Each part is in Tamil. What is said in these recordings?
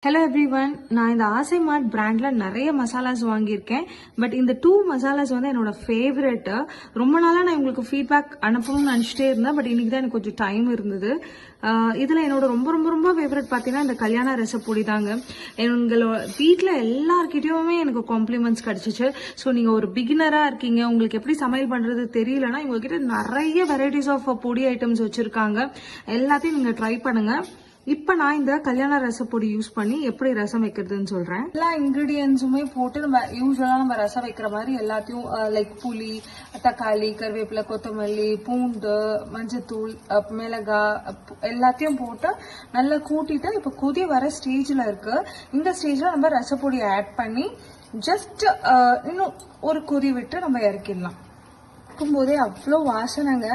ஹலோ எவ்ரிவன், நான் இந்த ஆசை மார்ட் பிராண்டில் நிறைய மசாலாஸ் வாங்கியிருக்கேன். பட் இந்த 2 மசாலாஸ் வந்து என்னோட ஃபேவரெட்டு. ரொம்ப நாளாக நான் உங்களுக்கு ஃபீட்பேக் அனுப்பணும்னு நினச்சிட்டே இருந்தேன். பட் இன்னைக்கு தான் எனக்கு கொஞ்சம் டைம் இருந்தது. இதில் என்னோட ரொம்ப ரொம்ப ரொம்ப ஃபேவரட் பார்த்தீங்கன்னா இந்த கல்யாண ரெசிபி தாங்க. எங்களோட வீட்டில் எல்லார்கிட்டயுமே எனக்கு காம்ப்ளிமெண்ட்ஸ் கிடச்சிச்சு. ஸோ நீங்கள் ஒரு பிகினராக இருக்கீங்க, உங்களுக்கு எப்படி சமையல் பண்ணுறது தெரியலன்னா இவங்ககிட்ட நிறைய வெரைட்டிஸ் ஆஃப் பொடி ஐட்டம்ஸ் வச்சுருக்காங்க. எல்லாத்தையும் நீங்கள் ட்ரை பண்ணுங்கள். இப்போ நான் இந்த கல்யாண ரசப்பொடி யூஸ் பண்ணி எப்படி ரசம் வைக்கிறதுன்னு சொல்கிறேன். எல்லா இன்க்ரீடியன்ஸுமே போட்டு நம்ம யூஸ்வலாக நம்ம ரசம் வைக்கிற மாதிரி எல்லாத்தையும் லைக் புளி, தக்காளி, கருவேப்பிலை, கொத்தமல்லி, பூண்டு, மஞ்சத்தூள், மிளகாய் எல்லாத்தையும் போட்டு நல்லா கூட்டிட்டு இப்போ கொதி வர ஸ்டேஜில் இருக்கு. இந்த ஸ்டேஜில் நம்ம ரசப்பொடியை ஆட் பண்ணி ஜஸ்ட் இன்னும் ஒரு கொதி விட்டு நம்ம இறக்கிடலாம். இருக்கும்போதே அவ்வளோ வாசனைங்க.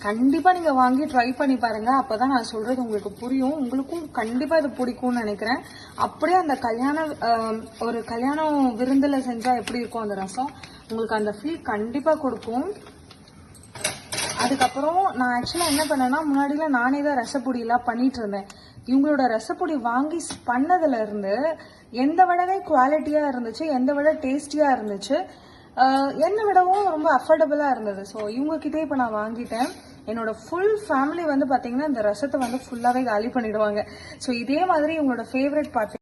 கண்டிப்பாக நீங்கள் வாங்கி ட்ரை பண்ணி பாருங்கள். அப்போ தான் நான் சொல்கிறது உங்களுக்கு புரியும். உங்களுக்கும் கண்டிப்பாக இது பிடிக்கும்னு நினைக்கிறேன். அப்படியே அந்த ஒரு கல்யாணம் விருந்தில் செஞ்சால் எப்படி இருக்கும் அந்த ரசம், உங்களுக்கு அந்த ஃபீல் கண்டிப்பாக கொடுக்கும். அதுக்கப்புறம் நான் ஆக்சுவலாக என்ன பண்ணேன்னா, முன்னாடியில் நானே தான் ரசப்பொடியெல்லாம் பண்ணிட்டு இருந்தேன். இவங்களோட ரசப்பொடி வாங்கி பண்ணதுலேருந்து எந்த விடவே குவாலிட்டியாக இருந்துச்சு, எந்த விட டேஸ்டியாக இருந்துச்சு, என்னை விடவும் ரொம்ப அஃபோர்டபுளாக இருந்தது. ஸோ இவங்ககிட்டே இப்போ நான் வாங்கிட்டேன். என்னோட ஃபுல் ஃபேமிலி வந்து பார்த்தீங்கன்னா இந்த ரசத்தை வந்து ஃபுல்லாகவே காலி பண்ணிடுவாங்க. ஸோ இதே மாதிரி இவங்களோட ஃபேவரட் பார்த்து